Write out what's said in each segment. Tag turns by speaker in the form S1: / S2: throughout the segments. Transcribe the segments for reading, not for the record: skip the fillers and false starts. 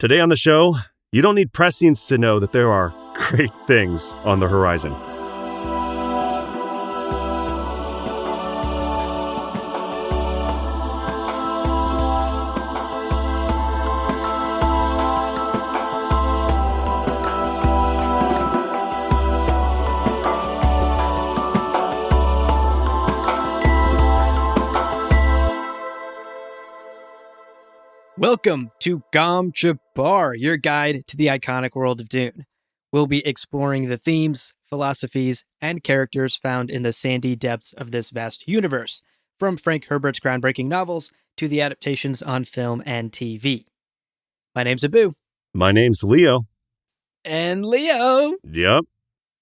S1: Today on the show, you don't need prescience to know that there are great things on the horizon.
S2: Welcome to Gom Jabbar, your guide to the iconic world of Dune. We'll be exploring the themes, philosophies, and characters found in the sandy depths of this vast universe, from Frank Herbert's groundbreaking novels to the adaptations on film and TV. My name's Abu.
S1: My name's Leo.
S2: And Leo.
S1: Yep.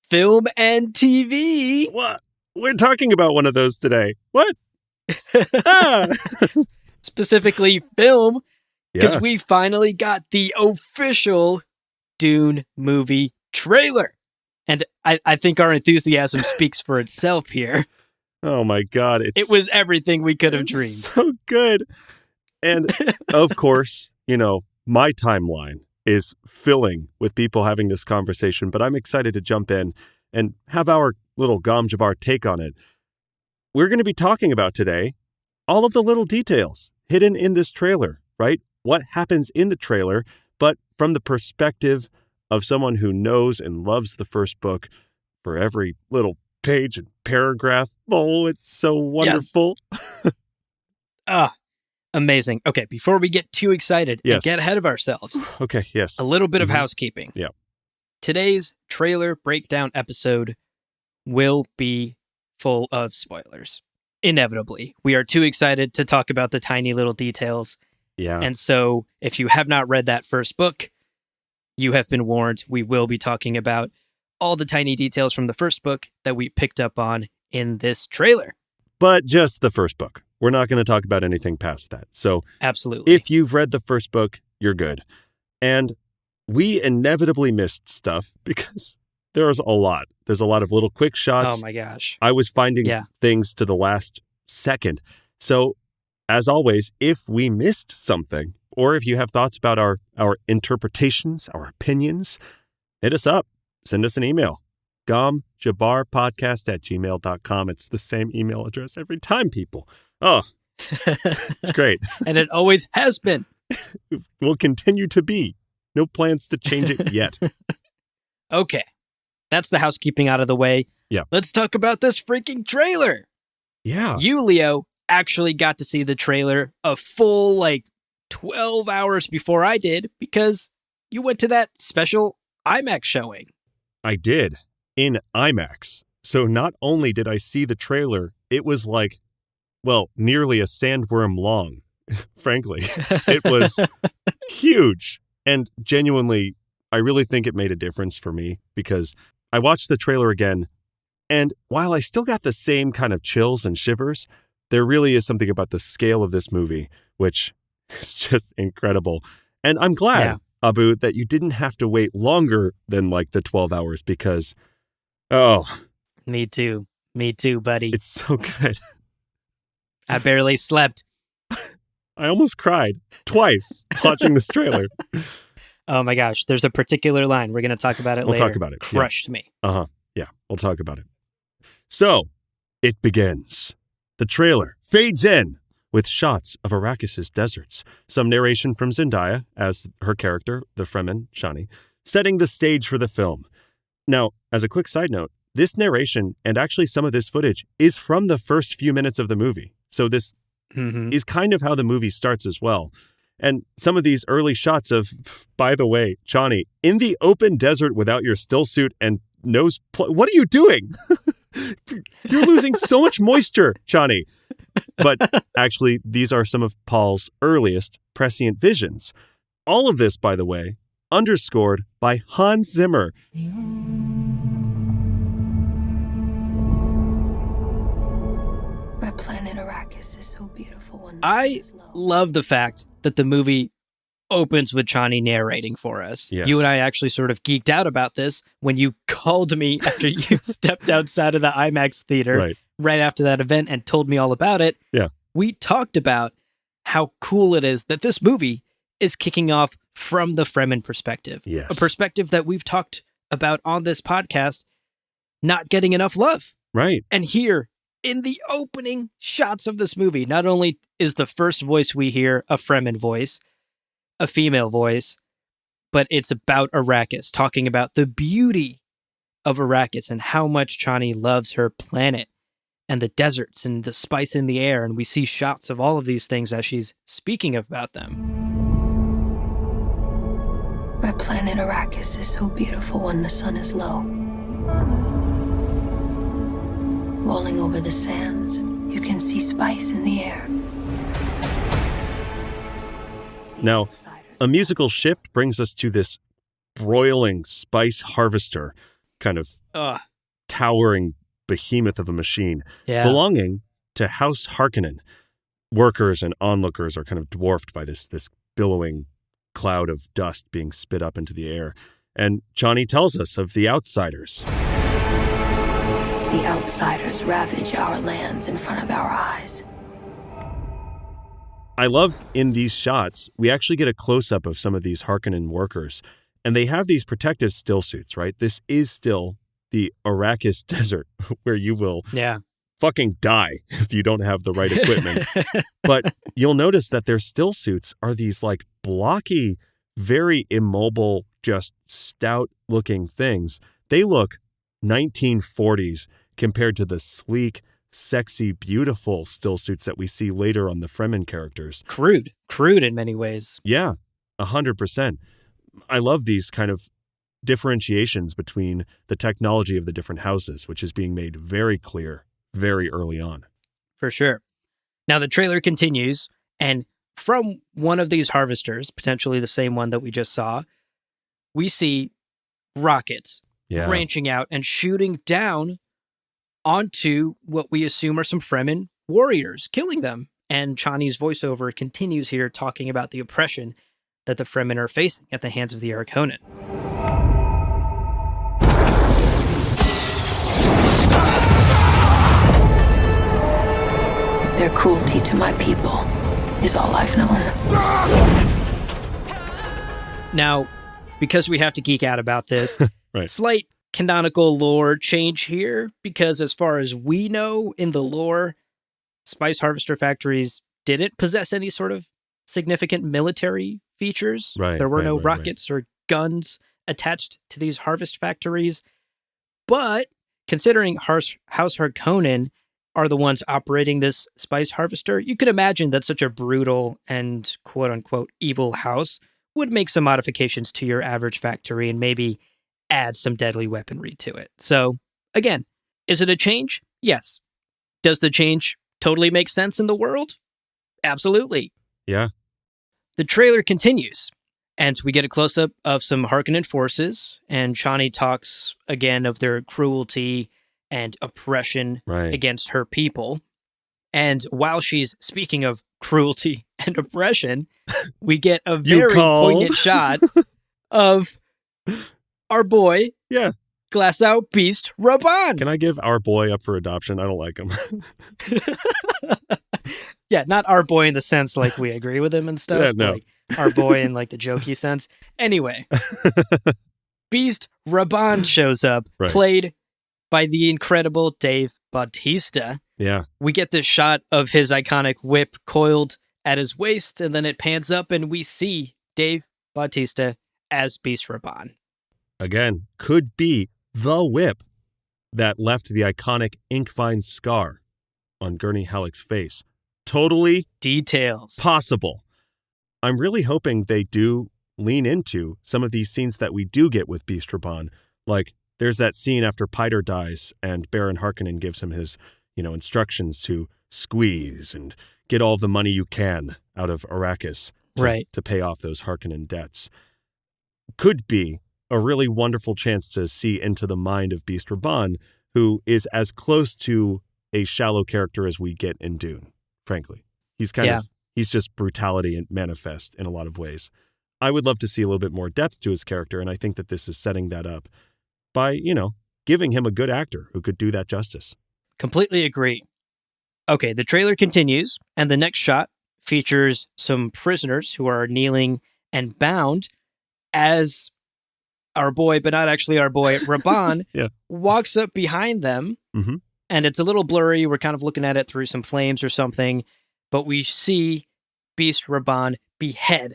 S2: Film and TV.
S1: What? We're talking about one of those today. What?
S2: Specifically film. Because
S1: Yeah.
S2: we finally got the official Dune movie trailer. And I think our enthusiasm speaks for itself here.
S1: Oh my God.
S2: It was everything we could have
S1: it's
S2: dreamed.
S1: so good. And of course, my timeline is filling with people having this conversation, but I'm excited to jump in and have our little Gom Jabbar take on it. We're going to be talking about today all of the little details hidden in this trailer, right? What happens in the trailer, but from the perspective of someone who knows and loves the first book for every little page and paragraph. Oh, it's so wonderful.
S2: Amazing. Okay, before we get too excited and
S1: Yes.
S2: get ahead of ourselves,
S1: Okay, yes.
S2: a little bit of housekeeping.
S1: Yeah.
S2: Today's trailer breakdown episode will be full of spoilers. Inevitably. We are too excited to talk about the tiny little details.
S1: Yeah.
S2: And so if you have not read that first book, you have been warned. We will be talking about all the tiny details from the first book that we picked up on in this trailer.
S1: But just the first book. We're not going to talk about anything past that. So
S2: Absolutely.
S1: if you've read the first book, you're good. And we inevitably missed stuff because there's a lot. There's a lot of little quick shots.
S2: Oh my gosh.
S1: I was finding things to the last second. So as always, if we missed something, or if you have thoughts about our interpretations, our opinions, hit us up. Send us an email. gomjabbarpodcast@gmail.com. It's the same email address every time, people. Oh, it's great.
S2: And it always has been.
S1: Will continue to be. No plans to change it yet.
S2: Okay. That's the housekeeping out of the way.
S1: Yeah.
S2: Let's talk about this freaking trailer.
S1: Yeah.
S2: You, Leo, actually got to see the trailer a full 12 hours before I did because you went to that special IMAX showing.
S1: I did, in IMAX. So not only did I see the trailer, it was nearly a sandworm long, frankly. It was huge. And genuinely, I really think it made a difference for me because I watched the trailer again, and while I still got the same kind of chills and shivers, there really is something about the scale of this movie, which is just incredible. And I'm glad, Abu, that you didn't have to wait longer than the 12 hours because,
S2: Me too, buddy.
S1: it's so good.
S2: I barely slept.
S1: I almost cried twice watching this trailer.
S2: Oh my gosh, there's a particular line. We're going to talk about it later.
S1: We'll talk about it.
S2: Crushed me.
S1: Yeah, we'll talk about it. So, it begins. The trailer fades in with shots of Arrakis's deserts, some narration from Zendaya as her character, the Fremen, Shani, setting the stage for the film. Now, as a quick side note, this narration and actually some of this footage is from the first few minutes of the movie. So this is kind of how the movie starts as well. And some of these early shots of, by the way, Chani, in the open desert without your still suit and nose, what are you doing? You're losing so much moisture, Chani. But actually, these are some of Paul's earliest prescient visions. All of this, by the way, underscored by Hans Zimmer.
S3: My planet Arrakis is so beautiful.
S2: I love the fact that the movie opens with Chani narrating for us.
S1: Yes.
S2: You and I actually sort of geeked out about this when you called me after you stepped outside of the IMAX theater right after that event and told me all about it.
S1: Yeah.
S2: We talked about how cool it is that this movie is kicking off from the Fremen perspective.
S1: Yes.
S2: A perspective that we've talked about on this podcast not getting enough love.
S1: Right.
S2: And here, in the opening shots of this movie, not only is the first voice we hear a Fremen voice, a female voice, but it's about Arrakis, talking about the beauty of Arrakis and how much Chani loves her planet and the deserts and the spice in the air. And we see shots of all of these things as she's speaking about them.
S3: My planet Arrakis is so beautiful when the sun is low. Rolling over the sands, you can see spice in the air.
S1: Now, a musical shift brings us to this broiling spice harvester, kind of towering behemoth of a machine, belonging to House Harkonnen. Workers and onlookers are kind of dwarfed by this billowing cloud of dust being spit up into the air. And Chani tells us of the outsiders.
S3: The outsiders ravage our lands in front of our eyes.
S1: I love in these shots, we actually get a close-up of some of these Harkonnen workers, and they have these protective still suits, right? This is still the Arrakis desert where you will fucking die if you don't have the right equipment. But you'll notice that their still suits are these like blocky, very immobile, just stout-looking things. They look 1940s compared to the sleek, sexy, beautiful still suits that we see later on the Fremen characters.
S2: Crude in many ways.
S1: Yeah, 100%. I love these kind of differentiations between the technology of the different houses, which is being made very clear very early on.
S2: For sure. Now the trailer continues, and from one of these harvesters, potentially the same one that we just saw, we see rockets branching out and shooting down onto what we assume are some Fremen warriors, killing them. And Chani's voiceover continues here talking about the oppression that the Fremen are facing at the hands of the Harkonnen.
S3: Their cruelty to my people is all I've known.
S2: Now, because we have to geek out about this,
S1: right.
S2: Slight canonical lore change here, because as far as we know in the lore, spice harvester factories didn't possess any sort of significant military features. There were no rockets or guns attached to these harvest factories. But considering House Harkonnen are the ones operating this spice harvester, you could imagine that such a brutal and quote-unquote evil house would make some modifications to your average factory and maybe add some deadly weaponry to it. So, again, is it a change? Yes. Does the change totally make sense in the world? Absolutely.
S1: Yeah.
S2: The trailer continues, and we get a close-up of some Harkonnen forces, and Chani talks again of their cruelty and oppression against her people. And while she's speaking of cruelty and oppression, we get a very poignant shot of our boy, Glass Out Beast Raban.
S1: Can I give our boy up for adoption? I don't like him.
S2: Yeah, not our boy in the sense like we agree with him and stuff.
S1: Yeah, no.
S2: Like our boy in like the jokey sense. Anyway, Beast Raban shows up, played by the incredible Dave Bautista.
S1: Yeah.
S2: We get this shot of his iconic whip coiled at his waist, and then it pans up and we see Dave Bautista as Beast Raban.
S1: Again, could be the whip that left the iconic ink-vine scar on Gurney Halleck's face. Totally
S2: details
S1: possible. I'm really hoping they do lean into some of these scenes that we do get with Beast Raban. Like, there's that scene after Piter dies and Baron Harkonnen gives him his, instructions to squeeze and get all the money you can out of Arrakis to pay off those Harkonnen debts. Could be a really wonderful chance to see into the mind of Beast Raban, who is as close to a shallow character as we get in Dune, frankly. He's he's just brutality and manifest in a lot of ways. I would love to see a little bit more depth to his character, and I think that this is setting that up by, giving him a good actor who could do that justice.
S2: Completely agree. Okay, the trailer continues, and the next shot features some prisoners who are kneeling and bound as our boy, but not actually our boy, Raban,
S1: Yeah.
S2: walks up behind them.
S1: Mm-hmm.
S2: And it's a little blurry. We're kind of looking at it through some flames or something. But we see Beast Raban behead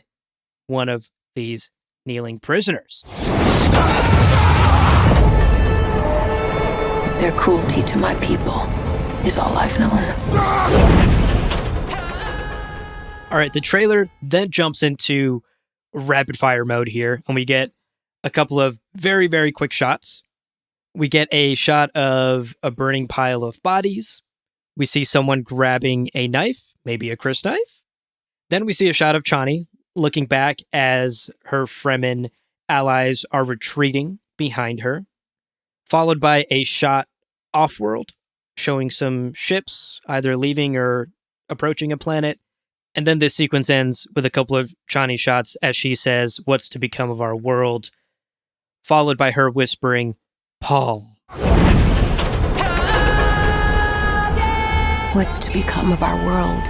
S2: one of these kneeling prisoners.
S3: Their cruelty to my people is all I've known.
S2: All right, the trailer then jumps into rapid fire mode here, and we get a couple of very, very quick shots. We get a shot of a burning pile of bodies. We see someone grabbing a knife, maybe a Chris knife. Then we see a shot of Chani looking back as her Fremen allies are retreating behind her, followed by a shot off-world showing some ships either leaving or approaching a planet. And then this sequence ends with a couple of Chani shots as she says, "What's to become of our world?" Followed by her whispering, "Paul."
S3: What's to become of our world?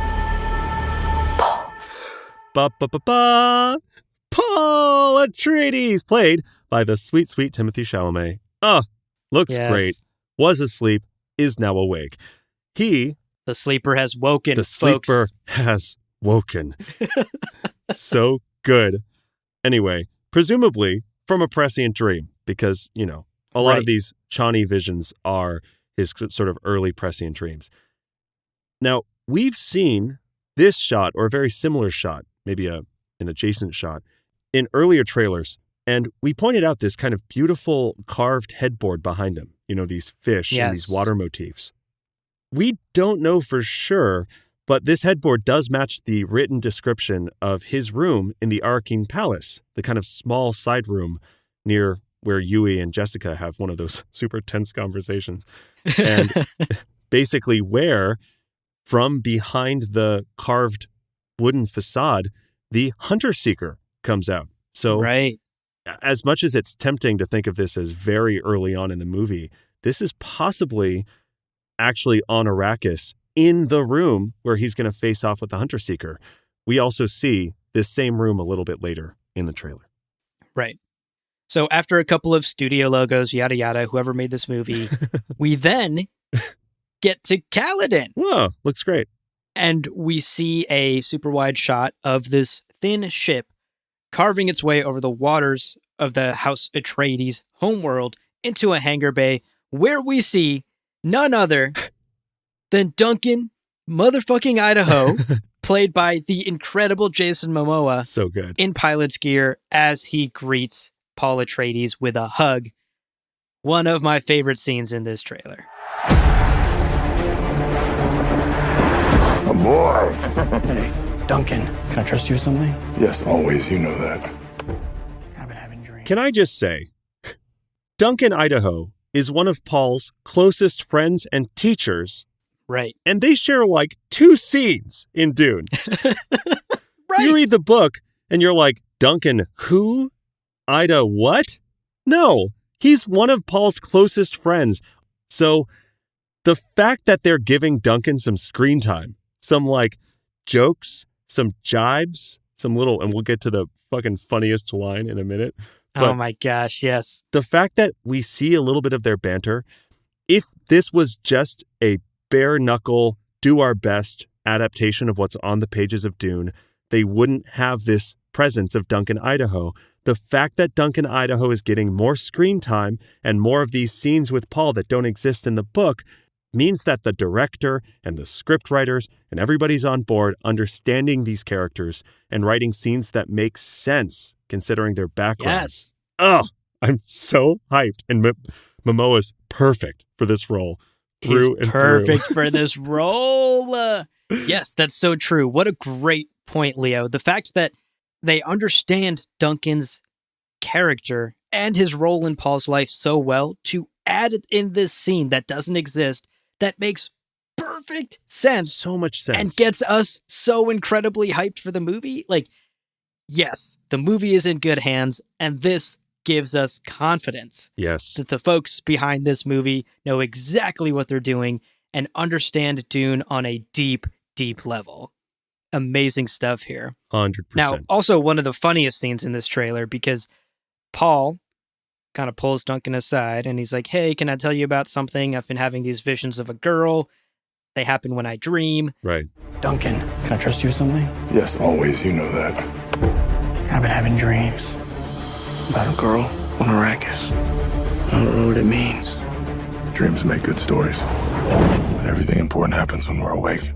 S1: Ba-ba-ba-ba! Paul Atreides, played by the sweet, sweet Timothée Chalamet. Looks
S2: Yes.
S1: great. Was asleep, is now awake.
S2: The sleeper has woken,
S1: The
S2: folks.
S1: sleeper has woken. So good. Anyway, presumably from a prescient dream, because, a lot
S2: Right.
S1: of these Chani visions are his sort of early prescient dreams. Now, we've seen this shot or a very similar shot, maybe an adjacent shot, in earlier trailers. And we pointed out this kind of beautiful carved headboard behind him, these fish and these
S2: Yes.
S1: water motifs. We don't know for sure, but this headboard does match the written description of his room in the Arrakeen Palace, the kind of small side room near where Yui and Jessica have one of those super tense conversations. And basically where, from behind the carved wooden facade, the Hunter Seeker comes out. So
S2: Right.
S1: as much as it's tempting to think of this as very early on in the movie, this is possibly actually on Arrakis in the room where he's going to face off with the Hunter Seeker. We also see this same room a little bit later in the trailer.
S2: Right. So after a couple of studio logos, yada, yada, whoever made this movie, we then get to Kaladin.
S1: Whoa, looks great.
S2: And we see a super wide shot of this thin ship carving its way over the waters of the House Atreides homeworld into a hangar bay where we see none other than Duncan motherfucking Idaho, played by the incredible Jason Momoa
S1: So good.
S2: in pilot's gear as he greets Paul Atreides with a hug. One of my favorite scenes in this trailer.
S4: A boy.
S5: Hey, Duncan, can I trust you with something?
S4: Yes, always. You know that.
S5: I've been having dreams.
S1: Can I just say, Duncan Idaho is one of Paul's closest friends and teachers,
S2: Right.
S1: and they share like 2 scenes in Dune.
S2: Right.
S1: You read the book and you're like, Duncan who? Ida what? No, he's one of Paul's closest friends. So the fact that they're giving Duncan some screen time, some like jokes, some jibes, some little, and we'll get to the fucking funniest line in a minute.
S2: Oh
S1: But
S2: my gosh, yes.
S1: the fact that we see a little bit of their banter, if this was just a bare knuckle, do our best adaptation of what's on the pages of Dune, they wouldn't have this presence of Duncan Idaho. The fact that Duncan Idaho is getting more screen time and more of these scenes with Paul that don't exist in the book means that the director and the script writers and everybody's on board understanding these characters and writing scenes that make sense considering their backgrounds.
S2: Yes.
S1: Oh, I'm so hyped. And Momoa's perfect for this role. Through
S2: He's
S1: and
S2: perfect
S1: through.
S2: for this role. Yes, that's so true. What a great point, Leo. The fact that they understand Duncan's character and his role in Paul's life so well to add it in this scene that doesn't exist, that makes perfect sense
S1: So much sense.
S2: and gets us so incredibly hyped for the movie. Like, yes, the movie is in good hands, and this gives us confidence
S1: Yes.
S2: that the folks behind this movie know exactly what they're doing and understand Dune on a deep, deep level. amazing stuff here.
S1: 100%.
S2: Now, also one of the funniest scenes in this trailer, because Paul kind of pulls Duncan aside and he's like, hey, can I tell you about something? I've been having these visions of a girl. They happen when I dream.
S1: Right.
S5: Duncan, can I trust you with something?
S4: Yes, always, you know that.
S5: I've been having dreams about a girl on Arrakis. I don't know what it means.
S4: Dreams make good stories. But everything important happens when we're awake.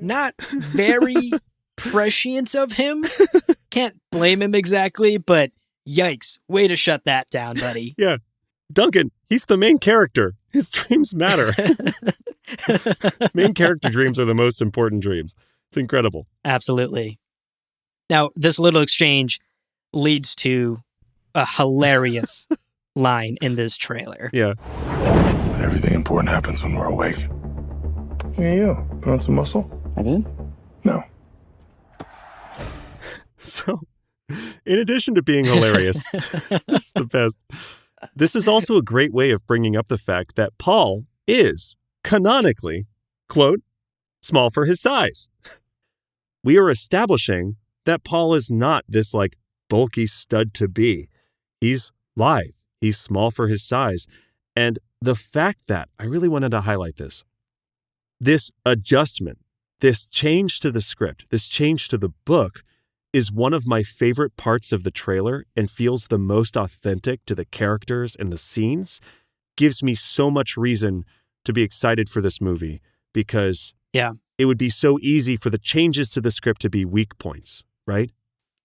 S2: Not very prescient of him. Can't blame him exactly, but yikes. Way to shut that down, buddy.
S1: Yeah. Duncan, he's the main character. His dreams matter. Main character dreams are the most important dreams. It's incredible.
S2: Absolutely. Now, this little exchange leads to a hilarious line in this trailer.
S1: Yeah.
S4: But everything important happens when we're awake. Hey, you. Put on some muscle?
S5: I did?
S4: No.
S1: So, in addition to being hilarious, it's the best. This is also a great way of bringing up the fact that Paul is, canonically, quote, small for his size. We are establishing that Paul is not this, like, bulky stud to be. He's live. He's small for his size. And the fact that, I really wanted to highlight this adjustment, this change to the script, this change to the book is one of my favorite parts of the trailer and feels the most authentic to the characters and the scenes. Gives me so much reason to be excited for this movie because it would be so easy for the changes to the script to be weak points, right?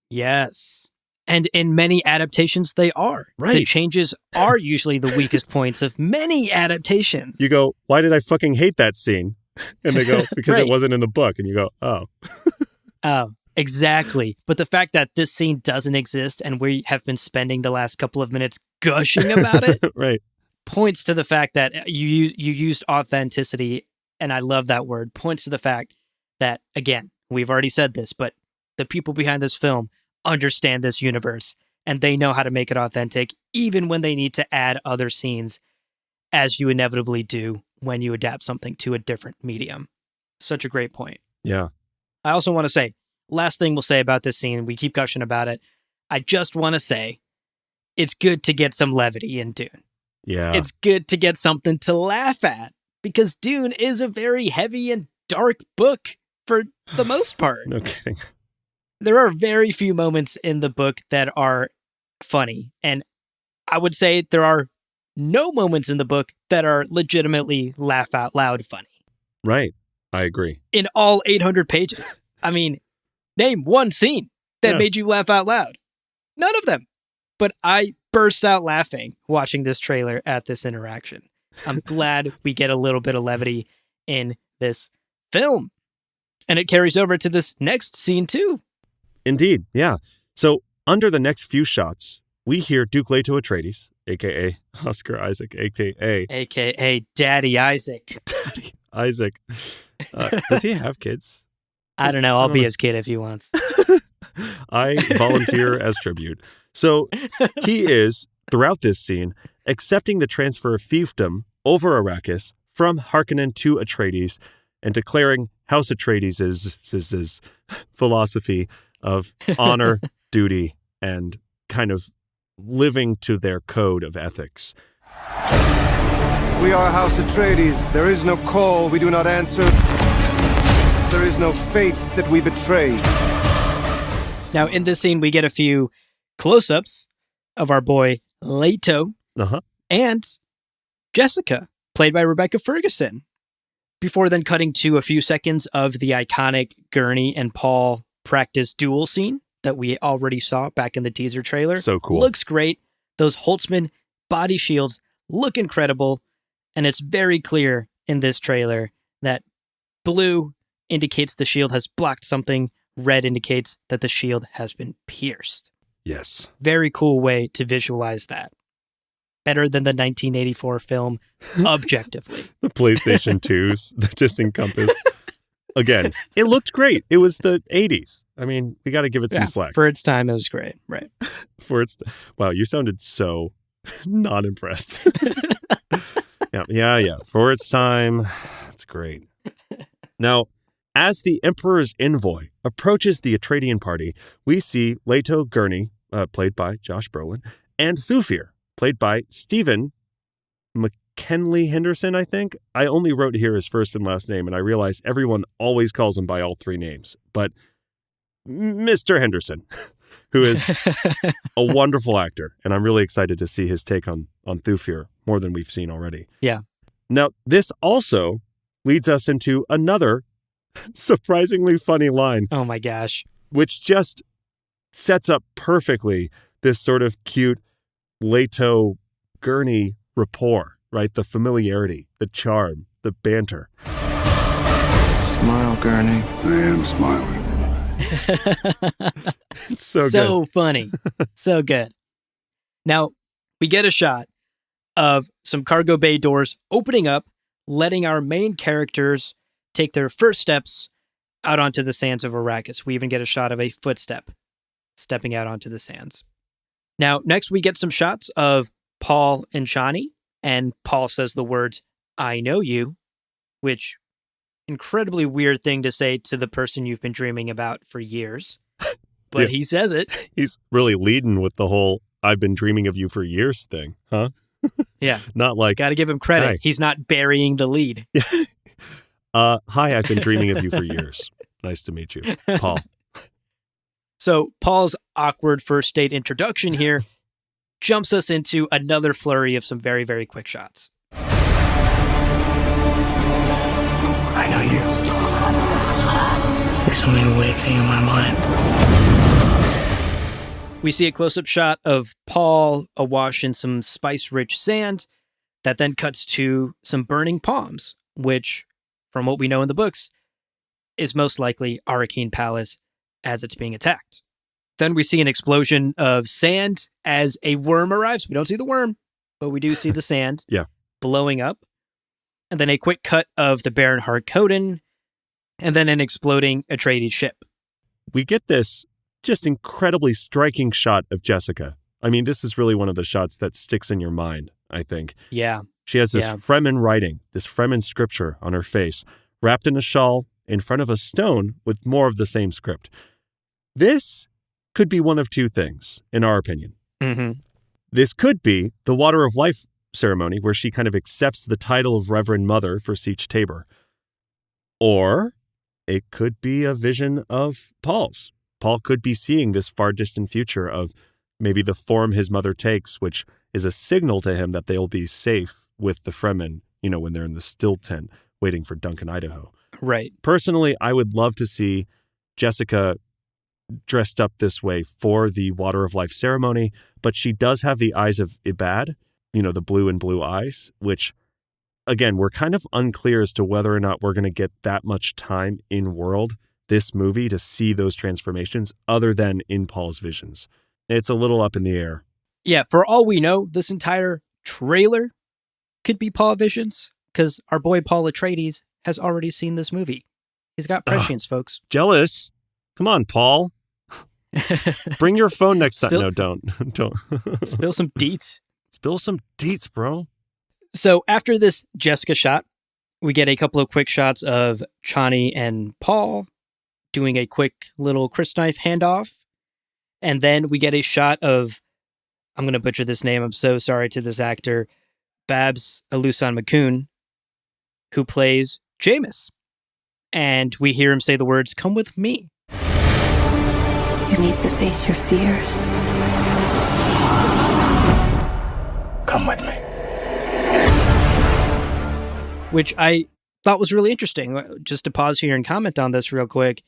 S2: Yes. And in many adaptations, they are.
S1: Right.
S2: The changes are usually the weakest points of many adaptations.
S1: You go, why did I fucking hate that scene? And they go, because
S2: Right.
S1: it wasn't in the book. And you go, oh.
S2: Oh, exactly. But the fact that this scene doesn't exist and we have been spending the last couple of minutes gushing about it
S1: Right.
S2: points to the fact that you used authenticity, and I love that word, points to the fact that, again, we've already said this, but the people behind this film understand this universe and they know how to make it authentic, even when they need to add other scenes, as you inevitably do when you adapt something to a different medium. Such a great point.
S1: Yeah.
S2: I also want to say, last thing we'll say about this scene, we keep gushing about it. I just want to say, it's good to get some levity in Dune.
S1: Yeah.
S2: It's good to get something to laugh at, because Dune is a very heavy and dark book for the most part.
S1: No kidding.
S2: There are very few moments in the book that are funny, and I would say there are no moments in the book that are legitimately laugh out loud funny.
S1: Right. I agree.
S2: In all 800 pages. I mean, name one scene that
S1: Yeah.
S2: made you laugh out loud. None of them. But I burst out laughing watching this trailer at this interaction. I'm glad we get a little bit of levity in this film. And it carries over to this next scene too.
S1: Indeed. Yeah. So under the next few shots, we hear Duke Leto Atreides, a.k.a. Oscar Isaac, a.k.a.
S2: AKA Daddy Isaac.
S1: Daddy Isaac. Does he have kids?
S2: I don't know. I'll be his kid if he wants.
S1: I volunteer as tribute. So he is, throughout this scene, accepting the transfer of fiefdom over Arrakis from Harkonnen to Atreides and declaring House Atreides' philosophy of honor, duty, and kind of living to their code of ethics.
S6: We are House Atreides. There is no call we do not answer. There is no faith that we betray.
S2: Now, in this scene, we get a few close-ups of our boy Leto and Jessica, played by Rebecca Ferguson, before then cutting to a few seconds of the iconic Gurney and Paul practice duel scene that we already saw back in the teaser trailer.
S1: So cool.
S2: Looks great. Those Holtzman body shields look incredible. And it's very clear in this trailer that blue indicates the shield has blocked something. Red indicates that the shield has been pierced.
S1: Yes.
S2: Very cool way to visualize that. Better than the 1984 film, objectively.
S1: The PlayStation 2s that just encompassed. Again, it looked great. It was the 80s. I mean, we got to give it some slack.
S2: For its time, it was great. Right.
S1: Wow, you sounded so not impressed. Yeah. For its time, that's great. Now, As the Emperor's envoy approaches the Atreidian party, we see Leto Gurney, played by Josh Brolin, and Thufir, played by Stephen McKinley Henderson, I think. I only wrote here his first and last name, and I realize everyone always calls him by all three names. But Mr. Henderson, who is a wonderful actor, and I'm really excited to see his take on Thufir more than we've seen already.
S2: Yeah.
S1: Now, this also leads us into another surprisingly funny line.
S2: Oh my gosh.
S1: Which just sets up perfectly this sort of cute Leto Gurney rapport, right? The familiarity, the charm, the banter.
S4: Smile, Gurney.
S6: I am smiling.
S1: It's so
S2: So funny. So good. Now, we get a shot of some cargo bay doors opening up, letting our main characters take their first steps out onto the sands of Arrakis. We even get a shot of a footstep stepping out onto the sands. Now, next we get some shots of Paul and Chani, and Paul says the words, "I know you," which incredibly weird thing to say to the person you've been dreaming about for years. But
S1: Yeah.
S2: he says it.
S1: He's really leading with the whole "I've been dreaming of you for years" thing, huh?
S2: Yeah.
S1: Not like,
S2: Got to give him credit.
S1: Hi.
S2: He's not burying the lead.
S1: hi, I've been dreaming of you for years. Nice to meet you, Paul.
S2: So Paul's awkward first date introduction here jumps us into another flurry of some very, very quick shots.
S5: I know you. There's something awakening in my mind.
S2: We see a close-up shot of Paul awash in some spice-rich sand that then cuts to some burning palms, which, from what we know in the books, is most likely Arrakeen Palace as it's being attacked. Then we see an explosion of sand as a worm arrives. We don't see the worm, but we do see the sand
S1: Yeah.
S2: blowing up. And then a quick cut of the Baron Harkonnen, and then an exploding Atreides ship.
S1: We get this just incredibly striking shot of Jessica. I mean, this is really one of the shots that sticks in your mind, I think.
S2: Yeah.
S1: She has this
S2: Yeah.
S1: Fremen writing, this Fremen scripture on her face, wrapped in a shawl in front of a stone with more of the same script. This could be one of two things, in our opinion.
S2: Mm-hmm.
S1: This could be the Water of Life ceremony where she kind of accepts the title of Reverend Mother for Sietch Tabor. Or it could be a vision of Paul's. Paul could be seeing this far distant future of maybe the form his mother takes, which is a signal to him that they'll be safe with the Fremen, when they're in the still tent waiting for Duncan, Idaho.
S2: Right.
S1: Personally, I would love to see Jessica dressed up this way for the Water of Life ceremony, but she does have the eyes of Ibad, the blue and blue eyes, which, again, we're kind of unclear as to whether or not we're going to get that much time in world this movie to see those transformations other than in Paul's visions. It's a little up in the air.
S2: Yeah, for all we know, this entire trailer could be Paul visions, because our boy Paul Atreides has already seen this movie. He's got prescience, folks.
S1: Jealous? Come on, Paul. Bring your phone next time. No, don't.
S2: Spill some deets.
S1: Spill some deets, bro.
S2: So after this Jessica shot, we get a couple of quick shots of Chani and Paul doing a quick little crysknife handoff. And then we get a shot of, I'm going to butcher this name, I'm so sorry to this actor, Babs Alusan Makun, who plays Jameis. And we hear him say the words, "Come with me."
S3: You need to face your fears.
S5: Come with me.
S2: Which I thought was really interesting. Just to pause here and comment on this real quick.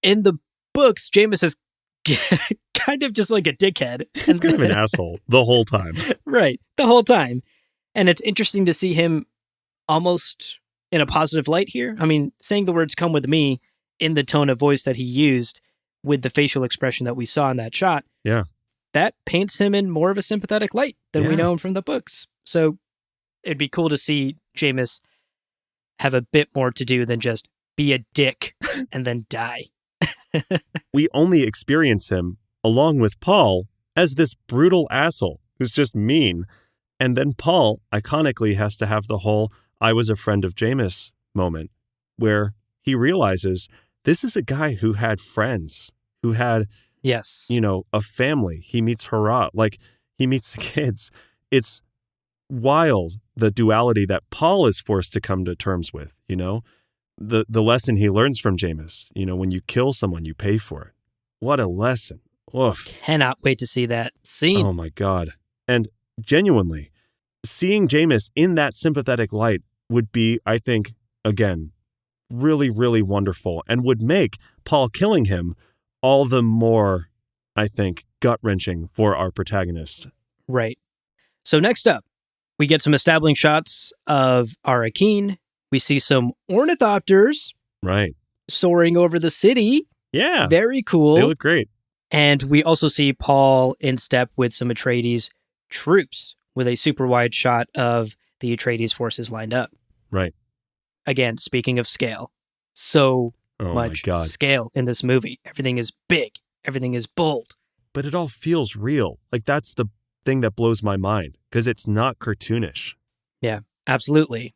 S2: In the books, Jameis is kind of just like a dickhead.
S1: He's kind of an asshole the whole time.
S2: Right. The whole time. And it's interesting to see him almost in a positive light here. I mean, saying the words "come with me" in the tone of voice that he used with the facial expression that we saw in that shot.
S1: Yeah.
S2: That paints him in more of a sympathetic light than we
S1: Yeah.
S2: know him from the books. So it'd be cool to see Jameis have a bit more to do than just be a dick and then die.
S1: We only experience him, along with Paul, as this brutal asshole who's just mean. And then Paul, iconically, has to have the whole "I was a friend of Jameis" moment, where he realizes this is a guy who had friends, who had,
S2: Yes.
S1: a family. He meets Hurrah, like he meets the kids. It's wild, the duality that Paul is forced to come to terms with, the lesson he learns from Jameis. When you kill someone, you pay for it. What a lesson. Oof.
S2: Cannot wait to see that scene.
S1: Oh my God. And genuinely, seeing Jameis in that sympathetic light would be, I think, again, really, really wonderful and would make Paul killing him all the more, I think, gut-wrenching for our protagonist.
S2: Right. So next up, we get some establishing shots of Arrakeen. We see some ornithopters
S1: Right.
S2: soaring over the city.
S1: Yeah.
S2: Very cool.
S1: They look great.
S2: And we also see Paul in step with some Atreides troops with a super wide shot of the Atreides forces lined up.
S1: Right.
S2: Again, speaking of scale, so
S1: Oh my
S2: much
S1: God.
S2: scale in this movie. Everything is big. Everything is bold.
S1: But it all feels real. Like that's the thing that blows my mind because it's not cartoonish.
S2: Yeah, absolutely.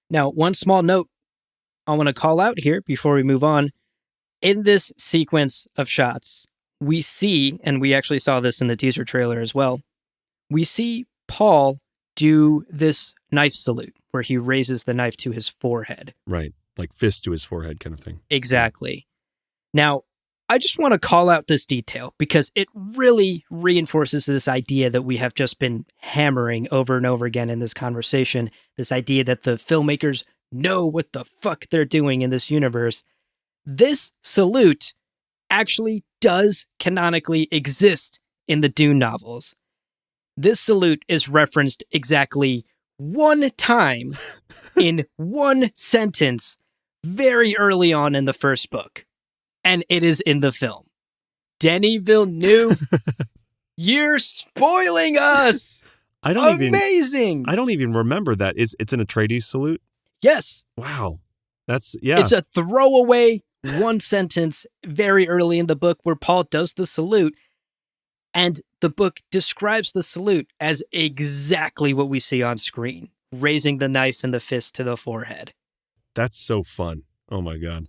S2: Now, one small note I want to call out here before we move on. In this sequence of shots, we see, and we actually saw this in the teaser trailer as well, we see Paul do this knife salute where he raises the knife to his forehead.
S1: Right. Like fist to his forehead kind of thing.
S2: Exactly. Now, I just want to call out this detail because it really reinforces this idea that we have just been hammering over and over again in this conversation. This idea that the filmmakers know what the fuck they're doing in this universe. This salute actually does canonically exist in the Dune novels. This salute is referenced exactly one time in one sentence very early on in the first book. And it is in the film. Denis Villeneuve, you're spoiling us!
S1: I don't
S2: Amazing!
S1: I don't even remember that. It's an Atreides salute?
S2: Yes.
S1: Wow. That's, yeah.
S2: It's a throwaway one sentence very early in the book where Paul does the salute. And the book describes the salute as exactly what we see on screen, raising the knife and the fist to the forehead.
S1: That's so fun. Oh my God.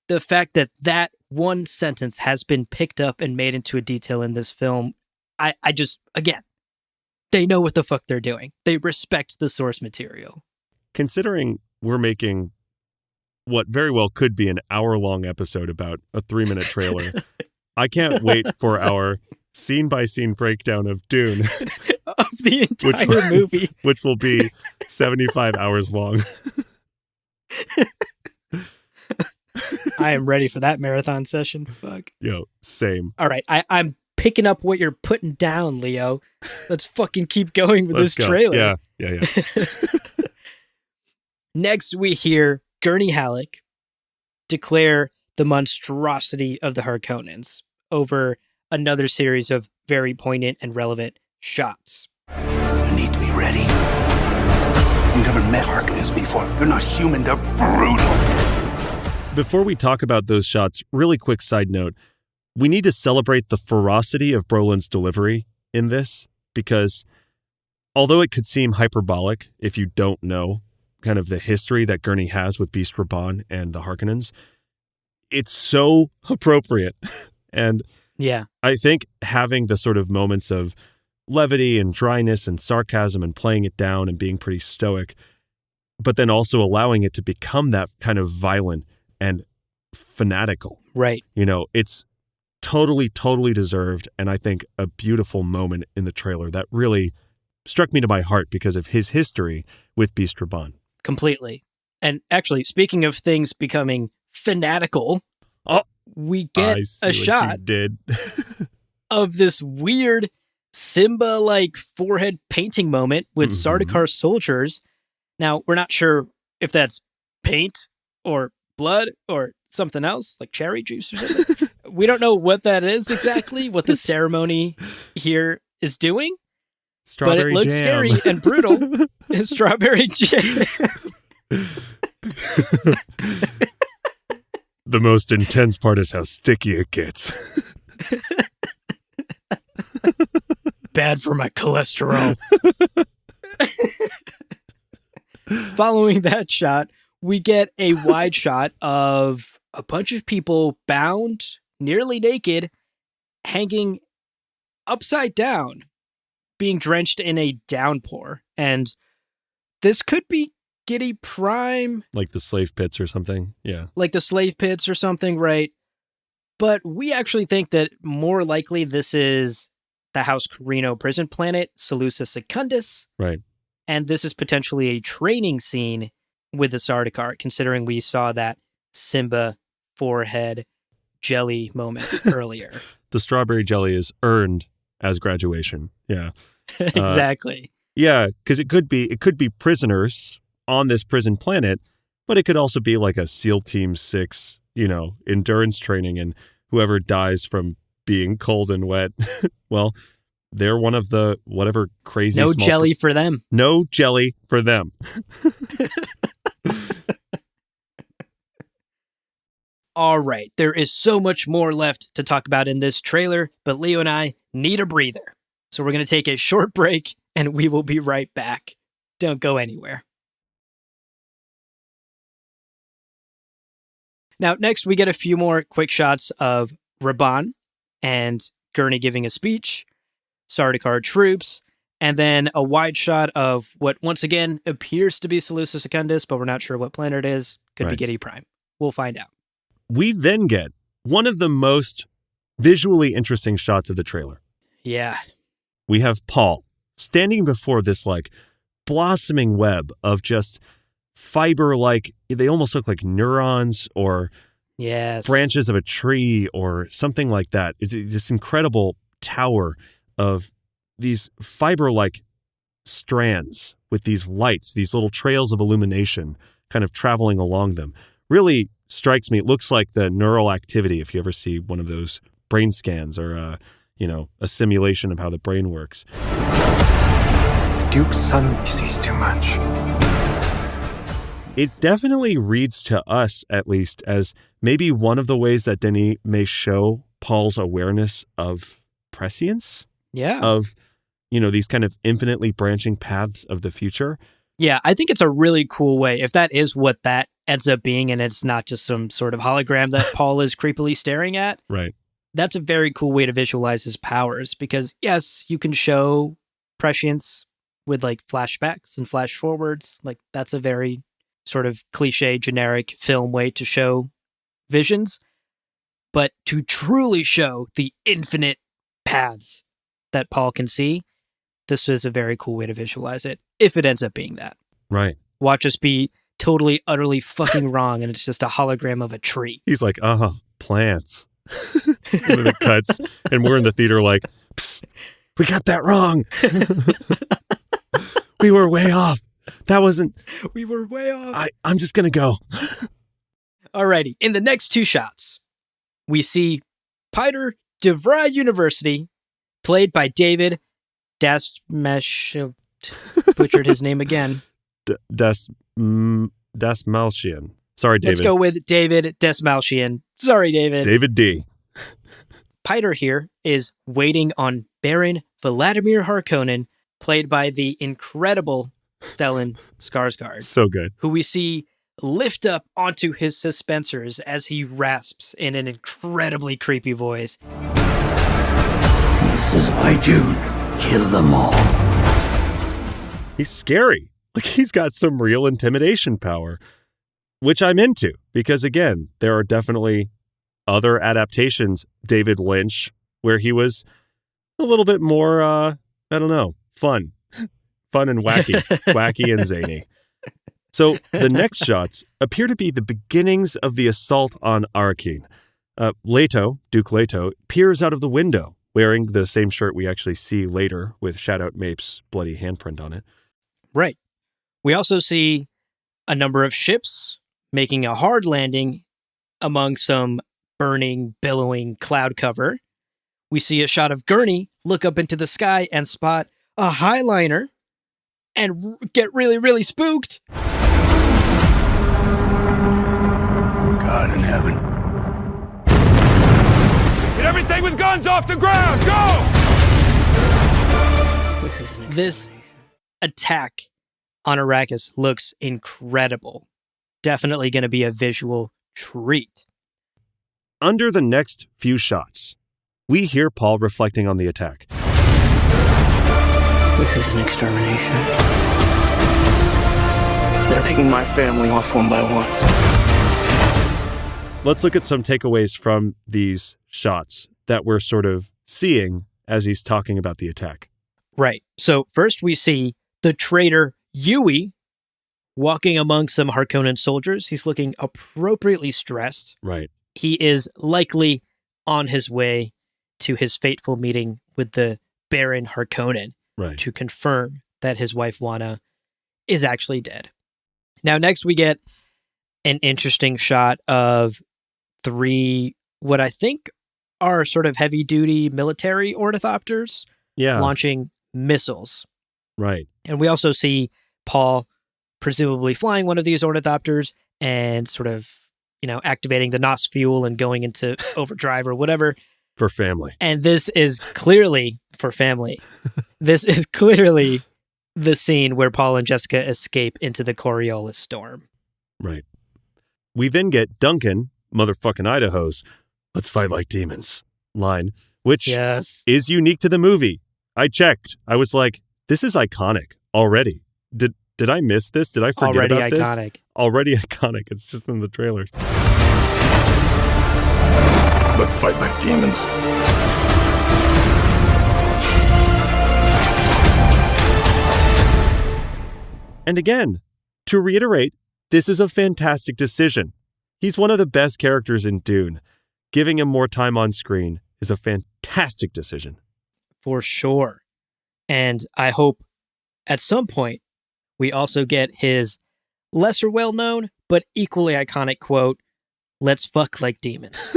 S2: The fact that that one sentence has been picked up and made into a detail in this film, I just, again, they know what the fuck they're doing. They respect the source material.
S1: Considering we're making what very well could be an hour-long episode about a 3-minute trailer, I can't wait for our scene-by-scene breakdown of Dune.
S2: Of the entire movie.
S1: Which will be 75 hours long.
S2: I am ready for that marathon session. Fuck.
S1: Yo, same.
S2: All right, I'm picking up what you're putting down, Leo. Let's fucking keep going with
S1: Let's
S2: this
S1: go.
S2: trailer.
S1: Yeah.
S2: Next, we hear Gurney Halleck declare the monstrosity of the Harkonnens over another series of very poignant and relevant shots.
S5: You need to be ready. You've never met Harkonnens before. They're not human, they're brutal.
S1: Before we talk about those shots, really quick side note, we need to celebrate the ferocity of Brolin's delivery in this, because although it could seem hyperbolic if you don't know kind of the history that Gurney has with Beast Raban and the Harkonnens, it's so appropriate. And
S2: yeah,
S1: I think having the sort of moments of levity and dryness and sarcasm and playing it down and being pretty stoic, but then also allowing it to become that kind of violent and fanatical.
S2: Right.
S1: It's totally deserved, and I think a beautiful moment in the trailer that really struck me to my heart because of his history with Beast Raban.
S2: Completely. And actually, speaking of things becoming fanatical, we get a shot of this weird Simba-like forehead painting moment with Sardaukar soldiers. Now, we're not sure if that's paint or blood or something else, like cherry juice or something. We don't know what that is exactly, what the ceremony here is doing.
S1: Strawberry
S2: but it looks
S1: jam.
S2: scary and brutal. Strawberry jam.
S1: The most intense part is how sticky it gets.
S2: Bad for my cholesterol. Following that shot, we get a wide shot of a bunch of people bound, nearly naked, hanging upside down, being drenched in a downpour. And this could be Gideon Prime.
S1: Like the slave pits or something. Yeah.
S2: Like the slave pits or something, right? But we actually think that more likely this is the House Carino prison planet, Seleucus Secundus.
S1: Right.
S2: And this is potentially a training scene with the Sardaukar, considering we saw that Simba forehead jelly moment earlier.
S1: The strawberry jelly is earned as graduation. Yeah.
S2: Exactly.
S1: Yeah, because it could be prisoners on this prison planet, but it could also be like a SEAL Team 6, endurance training, and whoever dies from being cold and wet, well, they're one of the whatever crazy
S2: No jelly for them.
S1: No jelly for them.
S2: All right, there is so much more left to talk about in this trailer, but Leo and I need a breather. So we're going to take a short break, and we will be right back. Don't go anywhere. Now, next, we get a few more quick shots of Raban and Gurney giving a speech, Sardaukar troops, and then a wide shot of what, once again, appears to be Seleucus Secundus, but we're not sure what planet it is. Could be Gideon Prime. We'll find out.
S1: We then get one of the most visually interesting shots of the trailer.
S2: Yeah.
S1: We have Paul standing before this like blossoming web of just fiber-like, they almost look like neurons or branches of a tree or something like that. It's this incredible tower of these fiber-like strands with these lights, these little trails of illumination kind of traveling along them. Really strikes me. It looks like the neural activity if you ever see one of those brain scans or, a simulation of how the brain works.
S5: The Duke's son sees too much.
S1: It definitely reads to us, at least, as maybe one of the ways that Denis may show Paul's awareness of prescience.
S2: Yeah.
S1: Of, these kind of infinitely branching paths of the future.
S2: Yeah, I think it's a really cool way. If that is what that ends up being, and it's not just some sort of hologram that Paul is creepily staring at.
S1: Right.
S2: That's a very cool way to visualize his powers because, yes, you can show prescience with like flashbacks and flash forwards. Like that's a very sort of cliche, generic film way to show visions. But to truly show the infinite paths that Paul can see, this is a very cool way to visualize it, if it ends up being that.
S1: Right.
S2: Watch us be totally, utterly fucking wrong, and it's just a hologram of a tree.
S1: He's like, plants. And then it cuts, and we're in the theater like, psst, we got that wrong. We were way off. That wasn't...
S2: We were way off.
S1: I'm just going to go.
S2: Alrighty. In the next two shots, we see Peter DeVry University, played by David Dasmalchian. Butchered his name again.
S1: Dasmalchian. Sorry, David.
S2: Let's go with David Dasmalchian. Sorry, David.
S1: David D.
S2: Peter here is waiting on Baron Vladimir Harkonnen, played by the incredible Stellan Skarsgård.
S1: So good.
S2: Who we see lift up onto his suspensors as he rasps in an incredibly creepy voice.
S7: This is my Dune. Kill them all.
S1: He's scary. Like he's got some real intimidation power, which I'm into because, again, there are definitely other adaptations, David Lynch, where he was a little bit more, fun and wacky and zany. So the next shots appear to be the beginnings of the assault on Arrakeen. Duke Leto, peers out of the window wearing the same shirt we actually see later with Shadout Mape's bloody handprint on it.
S2: Right. We also see a number of ships making a hard landing among some burning, billowing cloud cover. We see a shot of Gurney look up into the sky and spot a highliner and get really, really spooked.
S7: God in heaven.
S6: Get everything with guns off the ground! Go!
S2: This attack on Arrakis looks incredible. definitely going to be a visual treat.
S1: Under the next few shots, we hear Paul reflecting on the attack.
S5: This is an extermination. They're picking my family off one by one.
S1: Let's look at some takeaways from these shots that we're sort of seeing as he's talking about the attack.
S2: Right. So first we see the traitor Yui walking among some Harkonnen soldiers. He's looking appropriately stressed.
S1: Right.
S2: He is likely on his way to his fateful meeting with the Baron Harkonnen to confirm that his wife Wana is actually dead. Now, next we get an interesting shot of 3, what I think are sort of heavy-duty military ornithopters launching missiles.
S1: Right.
S2: And we also see Paul presumably flying one of these ornithopters and sort of, activating the NOS fuel and going into overdrive or whatever.
S1: For family.
S2: And this is clearly for family. This is clearly the scene where Paul and Jessica escape into the Coriolis storm.
S1: Right. We then get Duncan, motherfucking Idaho's, "Let's fight like demons" line, which is unique to the movie. I checked. I was like, this is iconic already. Did I miss this? Did I forget about this? Already iconic. It's just in the trailers.
S4: Let's fight like demons.
S1: And again, to reiterate, this is a fantastic decision. He's one of the best characters in Dune. Giving him more time on screen is a fantastic decision.
S2: For sure. And I hope at some point we also get his lesser well-known but equally iconic quote, "Let's fuck like demons."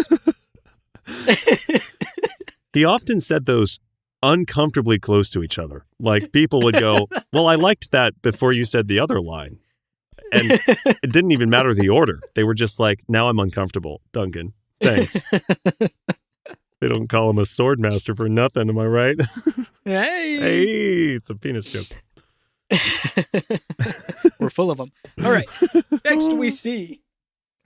S1: He often said those uncomfortably close to each other. Like people would go, "Well, I liked that before you said the other line." And it didn't even matter the order. They were just like, "Now I'm uncomfortable, Duncan. Thanks." They don't call him a sword master for nothing, am I right? Hey, it's a penis joke.
S2: We're full of them. All right. Next we see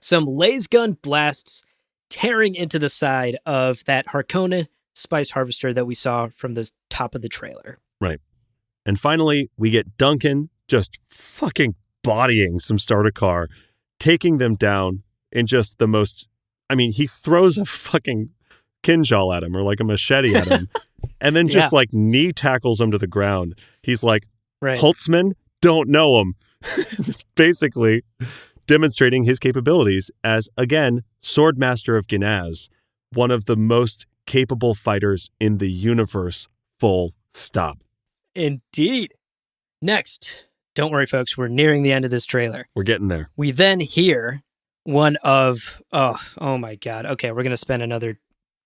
S2: some laser gun blasts tearing into the side of that Harkonnen spice harvester that we saw from the top of the trailer.
S1: Right. And finally, we get Duncan just fucking bodying some starter car, taking them down in just the most... I mean, he throws a fucking kinjal at him or like a machete at him and then just like knee tackles him to the ground. He's like, Holtzman, don't know him. Basically demonstrating his capabilities as, again, Swordmaster of Ginaz, one of the most capable fighters in the universe, full stop.
S2: Indeed. Next, don't worry, folks, we're nearing the end of this trailer.
S1: We're getting there.
S2: We then hear one of, oh my God. Okay, we're going to spend another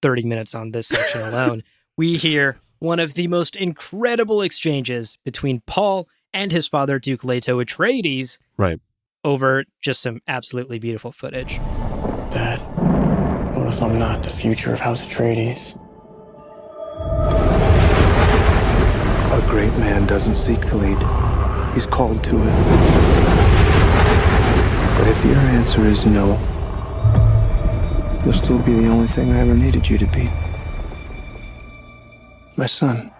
S2: 30 minutes on this section alone. We hear one of the most incredible exchanges between Paul and his father, Duke Leto Atreides, over just some absolutely beautiful footage.
S5: Dad, what if I'm not the future of House Atreides?
S6: A great man doesn't seek to lead. He's called to it. But if your answer is no, you'll still be the only thing I ever needed you to be. My son.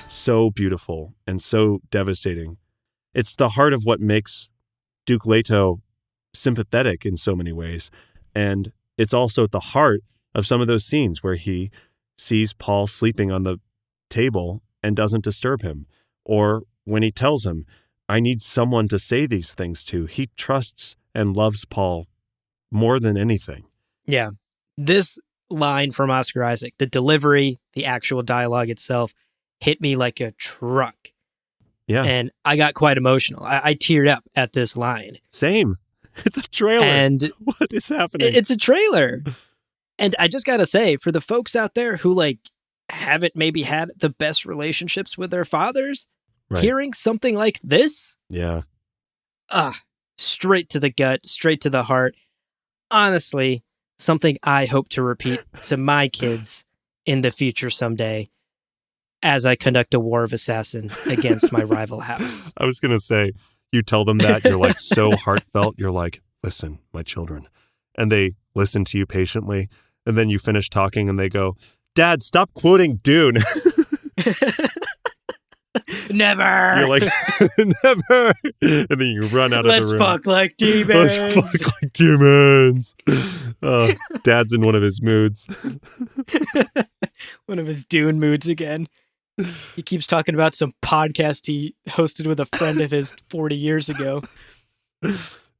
S1: So beautiful and so devastating. It's the heart of what makes Duke Leto sympathetic in so many ways. And it's also at the heart of some of those scenes where he sees Paul sleeping on the table and doesn't disturb him. Or when he tells him, I need someone to say these things to. He trusts and loves Paul more than anything.
S2: Yeah. This line from Oscar Isaac, the delivery, the actual dialogue itself, hit me like a truck.
S1: Yeah.
S2: And I got quite emotional. I teared up at this line.
S1: Same. It's a trailer.
S2: And
S1: what is happening?
S2: It's a trailer. And I just got to say, for the folks out there who haven't maybe had the best relationships with their fathers, hearing something like this, straight to the gut, straight to the heart. Honestly, something I hope to repeat to my kids in the future someday as I conduct a war of assassin against my rival house.
S1: I was going to say, You tell them that. You're like so heartfelt. You're like, listen, my children. And they listen to you patiently. And then you finish talking and they go, Dad, stop quoting Dune.
S2: Never.
S1: You're like, never. And then you run out of the room.
S2: Let's fuck like demons.
S1: Let's fuck like demons. Dad's in one of his moods.
S2: One of his Dune moods again. He keeps talking about some podcast he hosted with a friend of his 40 years ago.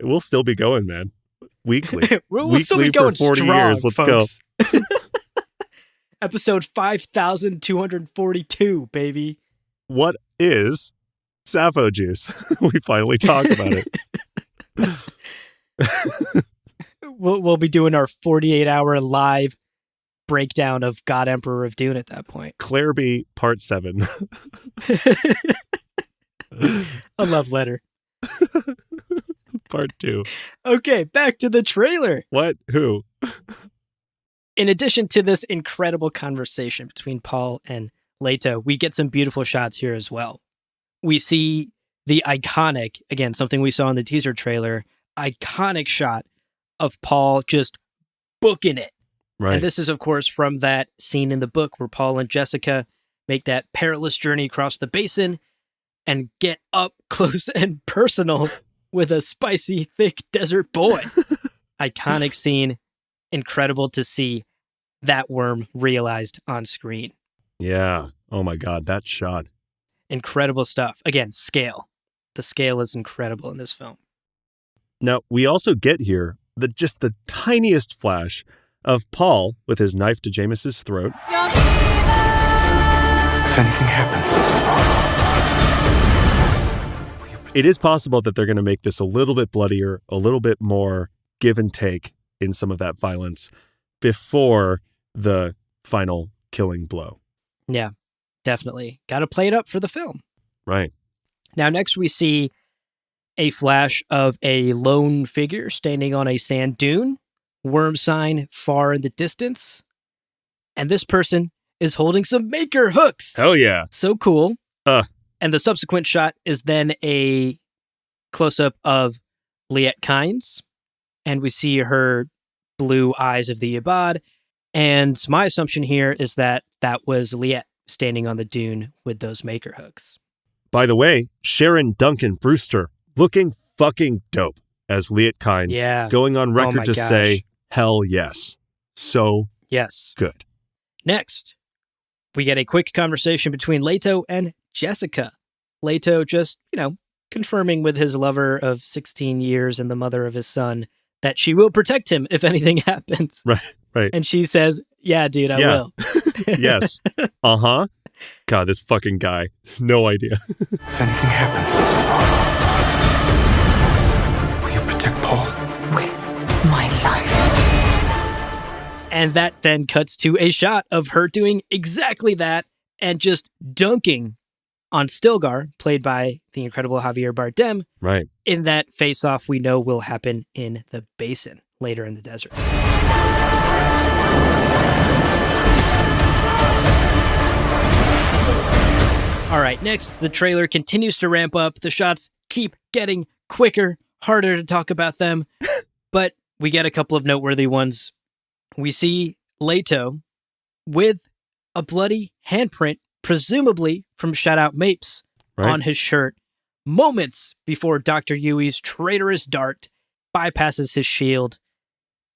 S1: We'll still be going, man. Weekly.
S2: We'll still be going
S1: for 40
S2: strong,
S1: years. Let's
S2: folks.
S1: go.
S2: Episode 5242, baby.
S1: What is Sappho juice? We finally talk about it.
S2: We'll be doing our 48-hour live breakdown of God Emperor of Dune at that point.
S1: Clairby Part 7.
S2: A love letter.
S1: Part 2.
S2: Okay, back to the trailer.
S1: What? Who?
S2: In addition to this incredible conversation between Paul and Leto, we get some beautiful shots here as well. We see the iconic, again, something we saw in the teaser trailer, iconic shot of Paul just booking it.
S1: Right.
S2: And this is, of course, from that scene in the book where Paul and Jessica make that perilous journey across the basin and get up close and personal with a spicy, thick desert boy. Iconic scene. Incredible to see that worm realized on screen.
S1: Yeah. Oh my God, that shot.
S2: Incredible stuff. Again, scale. The scale is incredible in this film.
S1: Now, we also get here just the tiniest flash of Paul with his knife to James's throat.
S5: If anything happens,
S1: It is possible that they're going to make this a little bit bloodier, a little bit more give and take in some of that violence before the final killing blow.
S2: Yeah, definitely. Got to play it up for the film.
S1: Right.
S2: Now, next we see a flash of a lone figure standing on a sand dune, worm sign far in the distance. And this person is holding some maker hooks.
S1: Hell yeah.
S2: So cool. And the subsequent shot is then a close-up of Liette Kynes. And we see her blue eyes of the Ibad. And my assumption here is that that was Liette standing on the dune with those maker hooks.
S1: By the way, Sharon Duncan Brewster looking fucking dope as Liette Kynes.
S2: Yeah.
S1: Going on record
S2: my
S1: to
S2: gosh.
S1: say, hell yes. So
S2: Yes.
S1: good.
S2: Next, we get a quick conversation between Leto and Jessica. Leto just, confirming with his lover of 16 years and the mother of his son that she will protect him if anything happens.
S1: Right.
S2: And she says, yeah, dude, I
S1: Yeah.
S2: will.
S1: Yes. Uh-huh. God, this fucking guy. No idea.
S5: if anything happens, will you protect Paul?
S3: With my life.
S2: And that then cuts to a shot of her doing exactly that and just dunking on Stilgar, played by the incredible Javier Bardem,
S1: Right.
S2: in that face-off we know will happen in the basin later in the desert. All right, next, the trailer continues to ramp up. The shots keep getting quicker, harder to talk about them, but we get a couple of noteworthy ones. We see Leto with a bloody handprint, presumably from Shoutout Mapes,
S1: Right.
S2: on his shirt, moments before Dr. Yui's traitorous dart bypasses his shield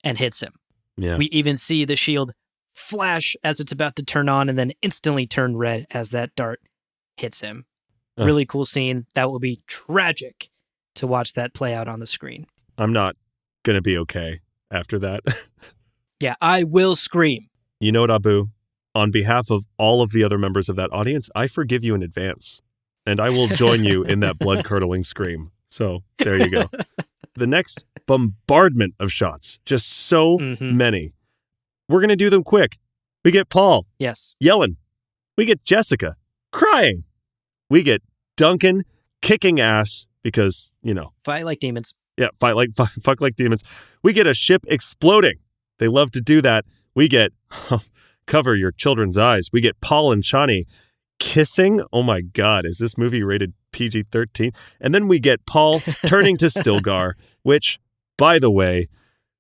S2: and hits him.
S1: Yeah.
S2: We even see the shield flash as it's about to turn on and then instantly turn red as that dart hits him. Really cool scene. That will be tragic to watch that play out on the screen.
S1: I'm not going to be okay after that.
S2: Yeah, I will scream.
S1: You know what, Abu? On behalf of all of the other members of that audience, I forgive you in advance. And I will join you in that blood-curdling scream. So there you go. The next bombardment of shots, just so many. We're going to do them quick. We get Paul
S2: Yes.
S1: yelling. We get Jessica crying. We get Duncan kicking ass because,
S2: Fight like demons.
S1: yeah, fuck like demons. We get a ship exploding. They love to do that. We get cover your children's eyes. We get Paul and Chani kissing. Oh my God, is this movie rated PG-13. And then we get Paul turning to Stilgar, which, by the way,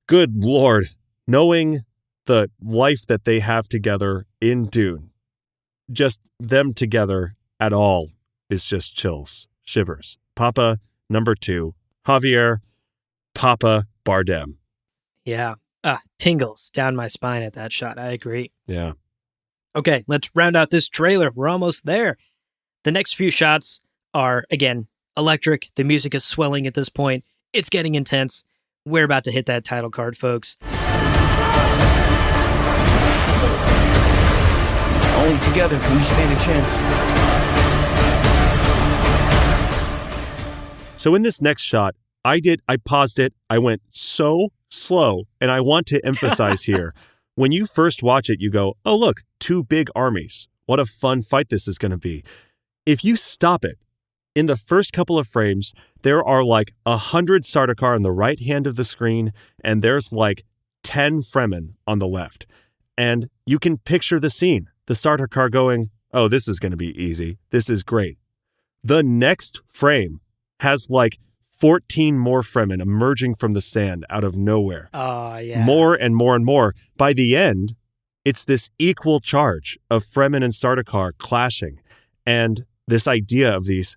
S1: good Lord, knowing the life that they have together in Dune, just them together at all is just chills, shivers. Papa number 2, Javier, Papa Bardem.
S2: Yeah. Tingles down my spine at that shot. I agree.
S1: Yeah.
S2: Okay, let's round out this trailer. We're almost there. The next few shots are, again, electric. The music is swelling at this point. It's getting intense. We're about to hit that title card, folks.
S5: Only together can we stand a chance.
S1: So in this next shot, I paused it. I went so slow. And I want to emphasize here, when you first watch it, you go, oh, look, 2 big armies. What a fun fight this is going to be. If you stop it, in the first couple of frames, there are like 100 Sardaukar on the right hand of the screen, and there's like 10 Fremen on the left. And you can picture the scene. The Sardaukar going, oh, this is going to be easy. This is great. The next frame has like 14 more Fremen emerging from the sand out of nowhere.
S2: Oh, yeah.
S1: More and more and more. By the end, it's this equal charge of Fremen and Sardaukar clashing. And this idea of these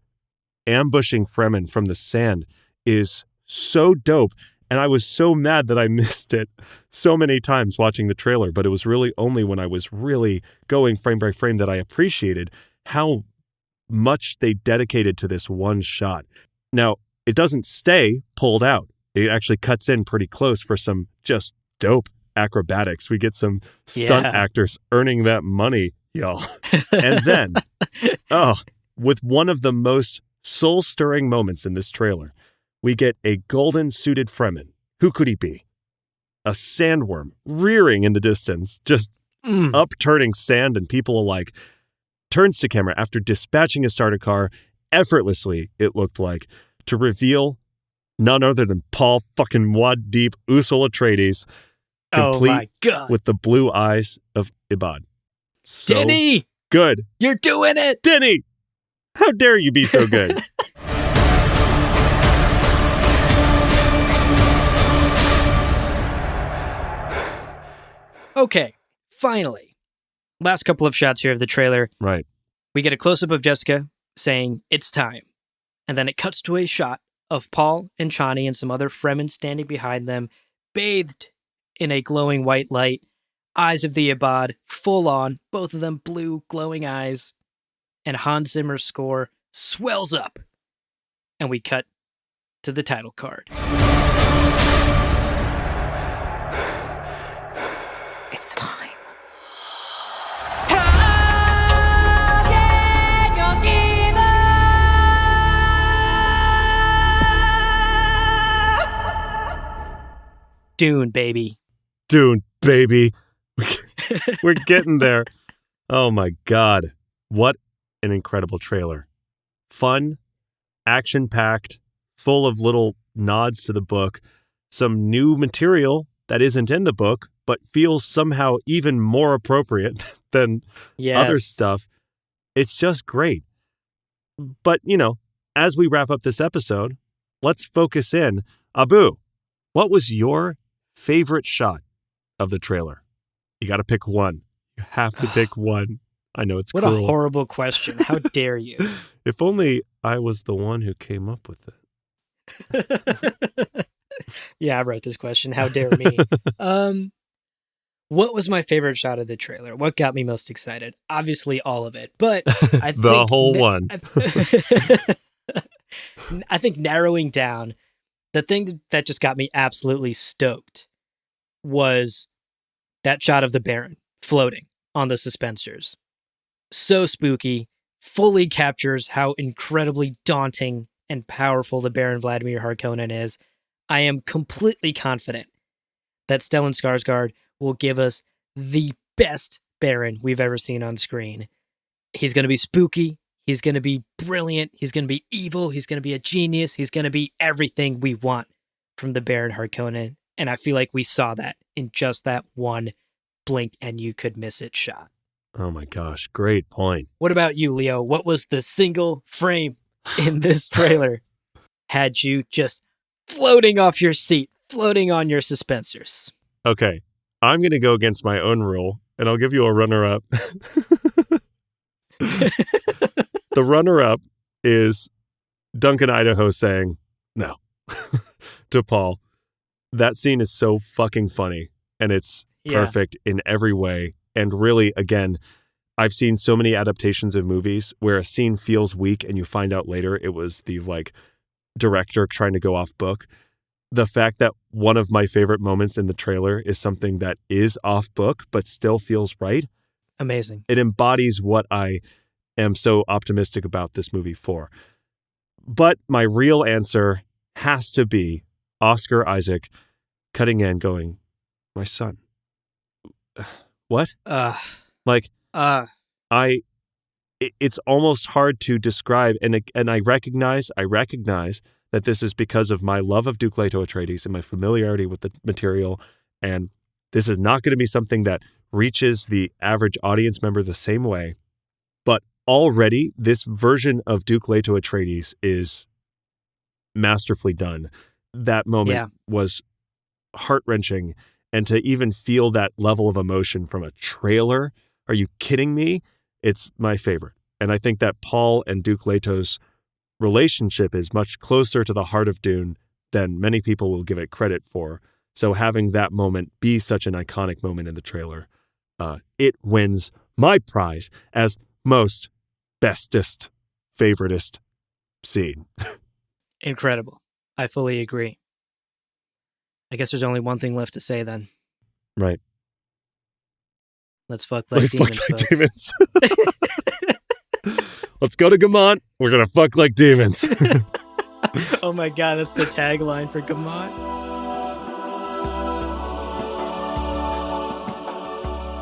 S1: ambushing Fremen from the sand is so dope. And I was so mad that I missed it so many times watching the trailer. But it was really only when I was really going frame by frame that I appreciated how much they dedicated to this one shot. Now, it doesn't stay pulled out. It actually cuts in pretty close for some just dope acrobatics. We get some stunt actors earning that money, y'all. And then, with one of the most soul-stirring moments in this trailer, we get a golden-suited Fremen. Who could he be? A sandworm rearing in the distance, just upturning sand and people alike. Turns to camera after dispatching a Sardaukar effortlessly, it looked like, to reveal none other than Paul fucking Muad'Dib Usul Atreides, complete with the blue eyes of Ibad. So
S2: Denny!
S1: Good.
S2: You're doing it!
S1: Denny! How dare you be so good?
S2: Okay, finally. Last couple of shots here of the trailer.
S1: Right.
S2: We get a close-up of Jessica saying, it's time. And then it cuts to a shot of Paul and Chani and some other Fremen standing behind them, bathed in a glowing white light, eyes of the Ibad, full on, both of them blue, glowing eyes. And Hans Zimmer's score swells up. And we cut to the title card.
S3: It's time.
S2: Dune, baby.
S1: Dune, baby. We're getting there. Oh my God. What an incredible trailer. Fun, action-packed, full of little nods to the book, some new material that isn't in the book, but feels somehow even more appropriate than other stuff. It's just great. But, as we wrap up this episode, let's focus in. Abu, what was your favorite shot of the trailer? You got to pick one. You have to pick one. I know it's
S2: What
S1: cruel.
S2: a horrible question. How dare you?
S1: If only I was the one who came up with it.
S2: Yeah, I wrote this question. How dare me? What was my favorite shot of the trailer? What got me most excited? Obviously, all of it. But I think
S1: the whole one.
S2: I think narrowing down, the thing that just got me absolutely stoked was that shot of the Baron floating on the suspensors. So spooky, fully captures how incredibly daunting and powerful the Baron Vladimir Harkonnen is. I am completely confident that Stellan Skarsgård will give us the best Baron we've ever seen on screen. He's going to be spooky. He's going to be brilliant. He's going to be evil. He's going to be a genius. He's going to be everything we want from the Baron Harkonnen. And I feel like we saw that in just that one blink and you could miss it shot.
S1: Oh my gosh, great point.
S2: What about you, Leo? What was the single frame in this trailer had you just floating off your seat, floating on your suspensors?
S1: Okay, I'm going to go against my own rule, and I'll give you a runner-up. The runner-up is Duncan Idaho saying no to Paul. That scene is so fucking funny, and it's perfect in every way. And really, again, I've seen so many adaptations of movies where a scene feels weak and you find out later it was the director trying to go off book. The fact that one of my favorite moments in the trailer is something that is off book but still feels right.
S2: Amazing.
S1: It embodies what I am so optimistic about this movie for. But my real answer has to be Oscar Isaac cutting in going, my son. What? It's almost hard to describe, and I recognize that this is because of my love of Duke Leto Atreides and my familiarity with the material, and this is not going to be something that reaches the average audience member the same way. But already, this version of Duke Leto Atreides is masterfully done. That moment was heart-wrenching, and to even feel that level of emotion from a trailer, are you kidding me? It's my favorite. And I think that Paul and Duke Leto's relationship is much closer to the heart of Dune than many people will give it credit for. So having that moment be such an iconic moment in the trailer, it wins my prize as most bestest, favoritist scene.
S2: Incredible. I fully agree. I guess there's only one thing left to say then.
S1: Right.
S2: Let's fuck like demons.
S1: Demons. Let's go to Gamont. We're going to fuck like demons.
S2: Oh my God, that's the tagline for Gamont.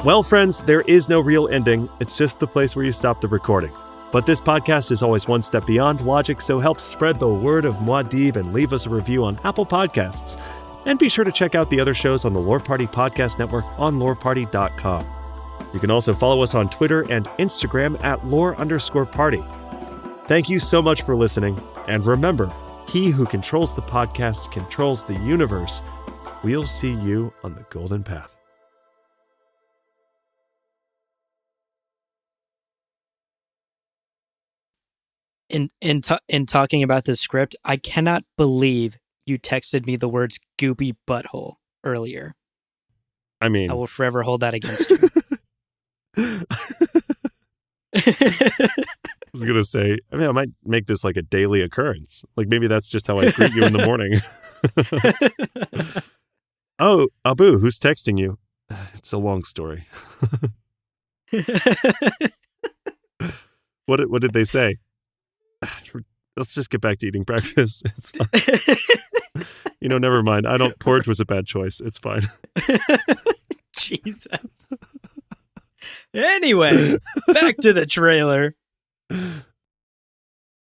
S1: Well, friends, there is no real ending. It's just the place where you stop the recording. But this podcast is always one step beyond logic, so help spread the word of Muad'Dib and leave us a review on Apple Podcasts. And be sure to check out the other shows on the Lore Party Podcast Network on loreparty.com. You can also follow us on Twitter and Instagram at lore_party. Thank you so much for listening. And remember, he who controls the podcast controls the universe. We'll see you on the golden path.
S2: In talking about this script, I cannot believe you texted me the words goopy butthole earlier.
S1: I mean,
S2: I will forever hold that against you.
S1: I was going to say, I might make this like a daily occurrence. Like maybe that's just how I greet you in the morning. Oh, Abu, who's texting you? It's a long story. What did they say? Let's just get back to eating breakfast. It's fine. Never mind. Porridge was a bad choice. It's fine.
S2: Jesus. Anyway, back to the trailer.